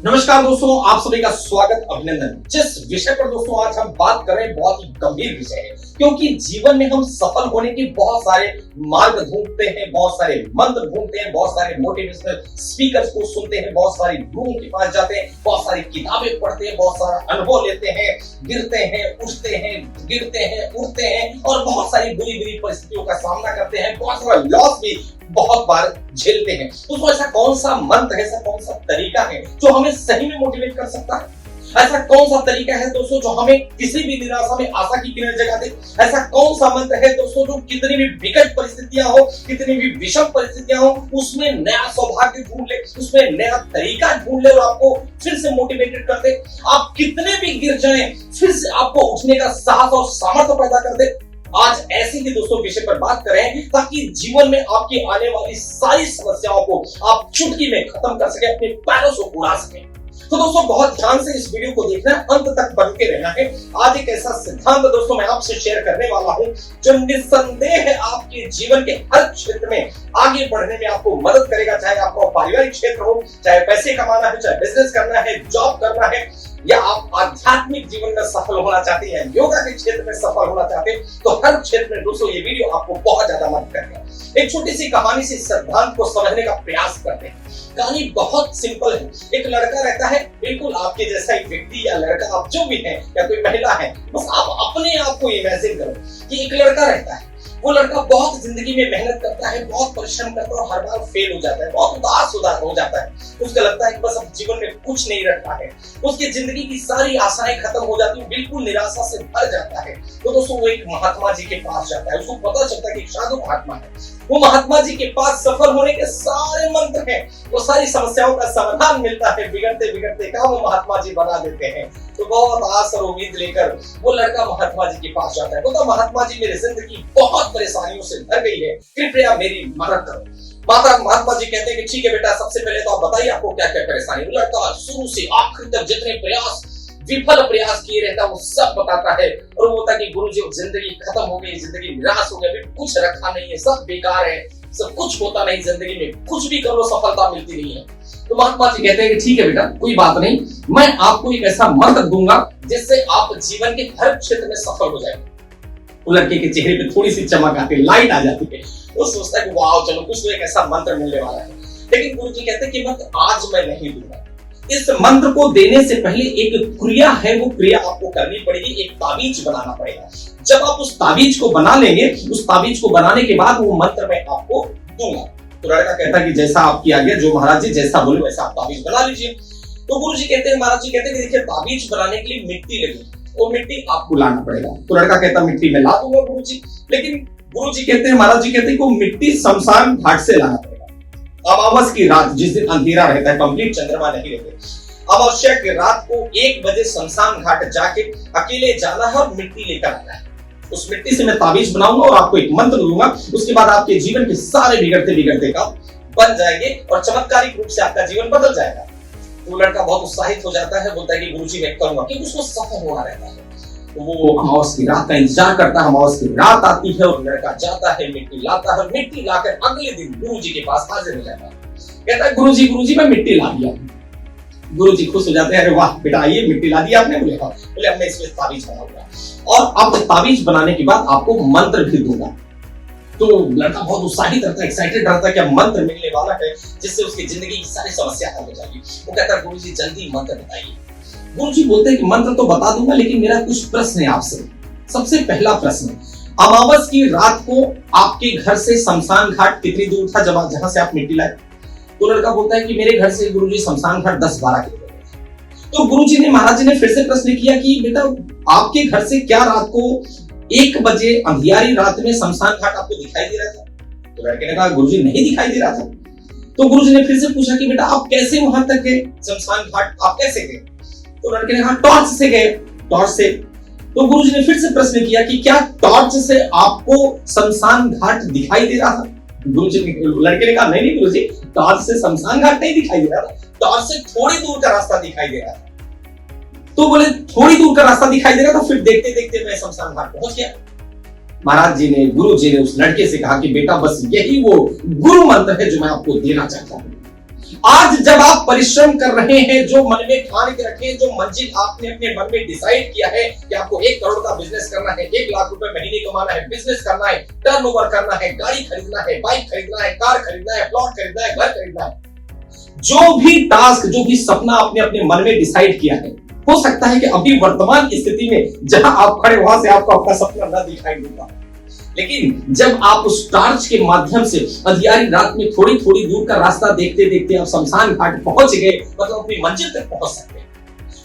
नमस्कार दोस्तों, आप सभी का स्वागत, अभिनंदन। जिस विषय पर दोस्तों आज हम बात कर रहे हैं बहुत ही गंभीर विषय है, क्योंकि जीवन में हम सफल होने के बहुत सारे मार्ग ढूंढते हैं, बहुत सारे मंत्र ढूंढते हैं, बहुत सारे मोटिवेशनल स्पीकर्स को सुनते हैं, बहुत सारी गुरुओं के पास जाते हैं, बहुत सारी किताबें पढ़ते हैं, बहुत सारा अनुभव लेते हैं, गिरते हैं, उठते हैं, गिरते हैं, उठते हैं और बहुत सारी बुरी बुरी परिस्थितियों का सामना करते हैं, बहुत सारा लॉस भी बहुत बार झेलते हैं। तो ऐसा कौन सा मंत्र है, ऐसा कौन सा तरीका है जो हमें सही में मोटिवेट कर सकता है? ऐसा कौन सा तरीका है दोस्तों जो हमें किसी भी निराशा में आशा की किरण जगा दे? ऐसा कौन सा मंत्र है दोस्तों जो कितनी भी विकट परिस्थितियां हो, कितनी भी विषम परिस्थितियां हो, उसमें नया सौभाग्य ढूंढ ले, उसमें नया तरीका ढूंढ ले और आपको फिर से मोटिवेटेड कर दे। आप कितने भी गिर जाएं, फिर से आपको उठने का साहस और सामर्थ्य पैदा कर दे। आज ऐसे ही दोस्तों विषय पर बात करें ताकि जीवन में आपकी आने वाली सारी समस्याओं को आप चुटकी में खत्म कर सके, अपने पैरों से उड़ा सके। तो दोस्तों बहुत ध्यान से इस वीडियो को देखना है, अंत तक बन के रहना है। आज एक ऐसा सिद्धांत दोस्तों मैं आपसे शेयर करने वाला हूं जो निस्संदेह आपके जीवन के हर क्षेत्र में आगे बढ़ने में आपको मदद करेगा, चाहे आपका पारिवारिक क्षेत्र हो, चाहे पैसे कमाना है, चाहे बिजनेस करना है, जॉब करना है, या आप आध्यात्मिक जीवन में सफल होना चाहते हैं, योगा के क्षेत्र में सफल होना चाहते हैं, तो हर क्षेत्र में दोस्तों ये वीडियो आपको बहुत ज्यादा मदद करेगा। एक छोटी सी कहानी से सिद्धांत को समझने का प्रयास करते हैं। कहानी बहुत सिंपल है। एक लड़का रहता है, बिल्कुल आपके जैसा एक व्यक्ति या लड़का, आप जो भी हैं या कोई महिला है, बस आप अपने आप को इमेजिन करो कि एक लड़का रहता है। वो लड़का बहुत जिंदगी में मेहनत करता है, बहुत परिश्रम करता है और हर बार फेल हो जाता है, बहुत उदास हो जाता है। उसको लगता है कि बस अब जीवन में कुछ नहीं रखा है, उसकी जिंदगी की सारी आशाएं खत्म हो जाती है, बिल्कुल निराशा से भर जाता है। तो दोस्तों वो एक महात्मा जी के पास जाता है। उसको पता चलता है कि साधु महात्मा है। वो महात्मा जी के पास सफल होने के सारे मंत्र हैं, वो सारी समस्याओं का समाधान मिलता है, बिगड़ते बिगड़ते काम वो महात्मा जी बना देते हैं। तो बहुत आस और उम्मीद लेकर वो लड़का महात्मा जी के पास जाता है। बोलता महात्मा जी, मेरी जिंदगी बहुत परेशानियों से भर गई है, कृपया मेरी मदद करो। महात्मा जी कहते हैं कि ठीक है बेटा, सबसे पहले तो आप बताइए आपको क्या क्या परेशानी। वो लड़का शुरू से आखिर तक जितने विफल प्रयास किए रहता है वो सब बताता है और वो बोलता कि गुरुजी जिंदगी खत्म हो गई, जिंदगी निराश हो गई, कुछ रखा नहीं है, सब बेकार है, सब कुछ होता नहीं, जिंदगी में कुछ भी करो सफलता मिलती नहीं है। तो महात्मा जी कहते हैं कि ठीक है बेटा, कोई बात नहीं, मैं आपको एक ऐसा मंत्र दूंगा जिससे आप जीवन के हर क्षेत्र में सफल हो जाएंगे। वो लड़के के चेहरे पे थोड़ी सी चमक आती है, लाइट आ जाती है। वो सोचता है कि वाह चलो कुछ तो एक ऐसा मंत्र मिलने वाला है। लेकिन गुरुजी कहते हैं कि मंत्र आज मैं नहीं दूंगा। इस मंत्र को देने से पहले एक क्रिया है, वो क्रिया आपको करनी पड़ेगी, एक ताबीज बनाना पड़ेगा। जब आप उस ताबीज को बना लेंगे, उस ताबीज को बनाने के बाद वो मंत्र मैं आपको दूंगा। तो लड़का कहता है कि जैसा आपकी आज्ञा, जो महाराज जी जैसा बोले वैसा आप ताबीज बना लीजिए। तो गुरुजी कहते हैं, महाराज जी कहते हैं कि देखिए ताबीज बनाने के लिए मिट्टी लगेगी, वो मिट्टी आपको लाना पड़ेगा। तो लड़का कहता है मिट्टी में ला दूंगा गुरुजी। लेकिन गुरुजी कहते हैं, महाराज जी कहते हैं कि वो मिट्टी शमशान घाट से लाना पड़ेगा। अमावस की रात, जिस दिन अंधेरा रहता है, कंप्लीट चंद्रमा नहीं रहते, अमावस्या की रात को 1 बजे शमशान घाट जाके अकेले जाना है और मिट्टी लेकर आना है। उस मिट्टी से मैं ताबीज बनाऊंगा और आपको एक मंत्र दूंगा। उसके बाद आपके जीवन के सारे बिगड़ते बिगड़ते काम बन जाएंगे और चमत्कारिक रूप से आपका जीवन बदल जाएगा। वो लड़का बहुत उत्साहित हो जाता है, बोलता है कि गुरुजी मैं करूंगा, क्योंकि उसको सफल होना रहता है। तो वो अमावस की रात का इंतजार करता है। अमावस की रात आती है और लड़का जाता है, मिट्टी लाता है, मिट्टी लाकर अगले दिन गुरुजी के पास हाजिर हो जाता है। कहता है गुरुजी मैं मिट्टी ला दिया। गुरुजी खुश हो जाते हैं, अरे वाह बेटा, आइए मिट्टी ला दिया आपने। बोले अब मैं इसमें ताबीज बनाऊंगा और अब ताबीज बनाने के बाद आपको मंत्र भी दूंगा। तो लड़का बहुत उत्साहित रहता है, एक्साइटेड रहता है कि मंत्र मिलने वाला है जिससे उसकी जिंदगी की सारी समस्या हल हो जाएगी। वो कहता है गुरुजी जल्दी मंत्र बताइए। गुरुजी बोलते हैं कि मंत्र तो बता दूंगा, लेकिन मेरा कुछ प्रश्न है आपसे। सबसे पहला प्रश्न, अमावस की रात को आपके घर से शमशान घाट कितनी दूर था जहां से आप मिट्टी लाए? तो लड़का बोलता है कि मेरे घर से गुरुजी शमशान घाट 10-12 किलोमीटर। तो गुरुजी ने, महाराज जी ने फिर से प्रश्न किया कि बेटा आपके घर से क्या रात को 1 बजे अंधियारी रात में शमशान घाट आपको दिखाई दे रहा था? तो लड़के ने कहा गुरुजी नहीं दिखाई दे रहा था। तो गुरुजी ने फिर से पूछा कि बेटा आप कैसे वहां तक गए, शमशान घाट आप कैसे गए? तो लड़के ने कहा टॉर्च से गए, टॉर्च से। तो गुरुजी ने फिर से प्रश्न किया कि क्या टॉर्च से आपको शमशान घाट दिखाई दे रहा था? लड़के ने कहा नहीं गुरुजी, टॉर्च से शमशान घाट नहीं दिखाई दे रहा था, टॉर्च से थोड़ी दूर का रास्ता दिखाई दे रहा था। तो बोले थोड़ी दूर का रास्ता दिखाई दे रहा था, फिर देखते देखते मैं शमशान घाट पहुंच गया। महाराज जी ने, गुरु जी ने उस लड़के से कहा कि बेटा बस यही वो गुरु मंत्र है जो मैं आपको देना चाहता हूं। आज जब आप परिश्रम कर रहे हैं, जो मन में ठान के रखे, जो मंजिल आपने अपने मन में डिसाइड किया है कि आपको 1 करोड़ का बिजनेस करना है, 1 लाख रुपए महीने कमाना है, बिजनेस करना है, टर्नओवर करना है, गाड़ी खरीदना है, बाइक खरीदना है, कार खरीदना है, प्लॉट खरीदना है, घर खरीदना है, जो भी टास्क, जो भी सपना आपने अपने मन में डिसाइड किया है, हो सकता है कि अभी वर्तमान स्थिति में जहां आप खड़े वहां से आपको अपना सपना न दिखाई देता, लेकिन जब आप उस टार्च के माध्यम से अंधियारी रात में थोड़ी थोड़ी दूर का रास्ता देखते देखते आप शमशान घाट पहुंच गए, मतलब अपनी मंजिल तक पहुंच सकते हैं।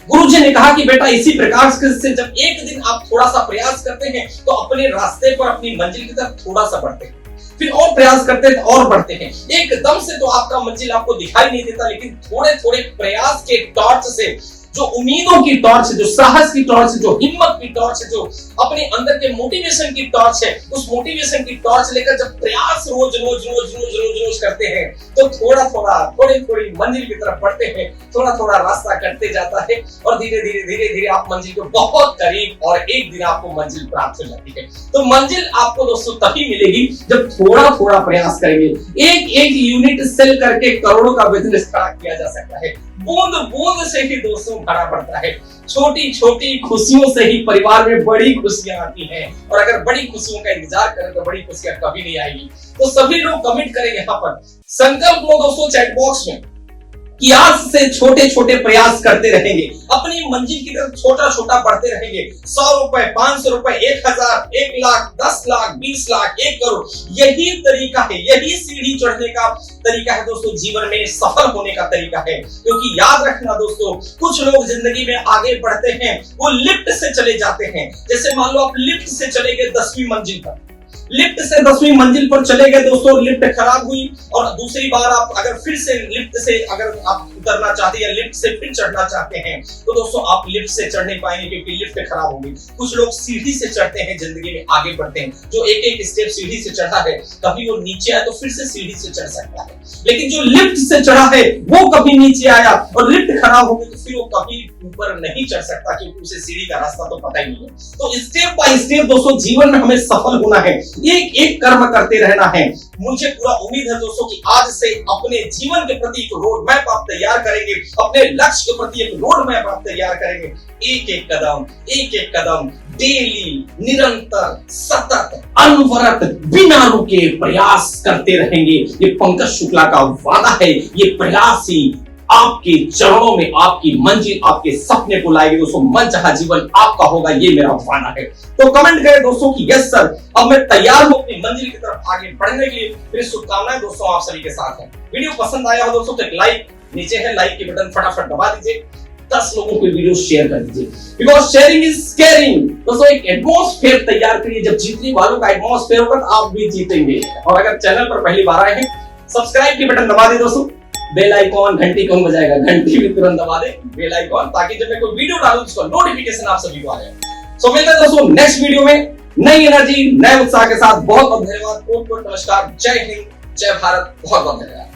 गुरु जी ने कहा कि बेटा इसी प्रकार से जब एक दिन आप थोड़ा सा प्रयास करते हैं तो अपने रास्ते पर, अपनी मंजिल की तरफ थोड़ा सा बढ़ते हैं, फिर और प्रयास करते हैं और बढ़ते हैं। एकदम से तो आपका मंजिल आपको दिखाई नहीं देता, लेकिन थोड़े थोड़े प्रयास के टॉर्च से, जो उम्मीदों की टॉर्च है, जो साहस की टॉर्च है, जो हिम्मत की टॉर्च है, जो अपने अंदर के मोटिवेशन की टॉर्च है, उस मोटिवेशन की टॉर्च लेकर जब प्रयास रोज रोज रोज रोज रोज रोज करते हैं तो थोड़ा थोड़ा, थोड़ी थोड़ी मंजिल की तरफ बढ़ते हैं, थोड़ा थोड़ा रास्ता कटते जाता है और धीरे धीरे धीरे धीरे आप मंजिल के बहुत करीब, और एक दिन आपको मंजिल प्राप्त हो जाती है। तो मंजिल आपको दोस्तों तभी मिलेगी जब थोड़ा थोड़ा प्रयास करेंगे। एक एक यूनिट सेल करके करोड़ों का बिजनेस खड़ा किया जा सकता है। बूंद बूंद से ही दोस्तों खड़ा पड़ता है। छोटी छोटी खुशियों से ही परिवार में बड़ी खुशियां आती हैं, और अगर बड़ी खुशियों का इंतजार करें तो बड़ी खुशियां कभी नहीं आएगी। तो सभी लोग कमेंट करें यहाँ पर, संकल्प लो दोस्तों चैट बॉक्स में कि आज से छोटे छोटे प्रयास करते रहेंगे, अपनी मंजिल की तरफ छोटा छोटा बढ़ते रहेंगे। 100 रुपए, 500 रुपए, 1000, 1 लाख, 10 लाख, 20 लाख, 1 करोड़, यही तरीका है, यही सीढ़ी चढ़ने का तरीका है दोस्तों, जीवन में सफल होने का तरीका है। क्योंकि याद रखना दोस्तों, कुछ लोग जिंदगी में आगे बढ़ते हैं, वो लिफ्ट से चले जाते हैं। जैसे मान लो आप लिफ्ट से चले गए 10वीं मंजिल पर, लिफ्ट से 10वीं मंजिल पर चले गए दोस्तों, लिफ्ट खराब हुई और दूसरी बार आप अगर फिर से लिफ्ट से अगर आप उतरना चाहते हैं या लिफ्ट से फिर चढ़ना चाहते हैं तो दोस्तों आप लिफ्ट से चढ़ नहीं पाएंगे क्योंकि लिफ्ट खराब होगी। कुछ लोग सीढ़ी से चढ़ते हैं, जिंदगी में आगे बढ़ते हैं। जो एक एक स्टेप सीढ़ी से चढ़ा है, कभी वो नीचे आया तो फिर से सीढ़ी से चढ़ सकता है, लेकिन जो लिफ्ट से चढ़ा है वो कभी नीचे आया और लिफ्ट खराब हो गई तो फिर वो कभी ऊपर नहीं चढ़ सकता, क्योंकि उसे सीढ़ी का रास्ता तो पता ही नहीं है। तो स्टेप बाय स्टेप दोस्तों जीवन में हमें सफल होना है, एक एक कर्म करते रहना है। मुझे पूरा उम्मीद है दोस्तों कि आज से अपने जीवन के प्रति एक रोड मैप आप तैयार करेंगे, अपने लक्ष्य के प्रति एक रोड मैप आप तैयार करेंगे। एक एक कदम डेली, निरंतर, सतत, अनवरत, बिना रुके प्रयास करते रहेंगे। ये पंकज शुक्ला का वादा है, ये प्रयास ही आपके चरणों में आपकी मंजिल, आपके सपने को लाएगी दोस्तों। मनचाहा जीवन आपका होगा, ये मेरा वादा है। तो कमेंट करें दोस्तों कि यस सर, अब मैं तैयार हूं अपनी मंजिल की तरफ आगे बढ़ने के लिए। मेरी शुभकामनाएं दोस्तों आप सभी के साथ हैं। वीडियो पसंद आया हो दोस्तों तो एक लाइक, नीचे है लाइक के बटन, फटाफट दबा दीजिए। 10 लोगों को वीडियो शेयर कर दीजिए, बिकॉज शेयरिंग इज केयरिंग। दोस्तों एक एटमॉस्फेयर तैयार करिए, जब जीतने वालों का एटमॉस्फेयर होगा तो आप भी जीतेंगे। और अगर चैनल पर पहली बार आए हैं, सब्सक्राइब के बटन दबा दें दोस्तों, बेल आइकॉन, घंटी कौन बजाएगा, घंटी भी तुरंत दबा दे, बेल आइकॉन, ताकि जब मैं कोई वीडियो डालूं उसका नोटिफिकेशन आप सभी को आ जाए। सो मिलते हैं दोस्तों नेक्स्ट वीडियो में नई एनर्जी, नए उत्साह के साथ। बहुत बहुत धन्यवाद, कोट कोट नमस्कार, जय हिंद, जय भारत, बहुत बहुत धन्यवाद।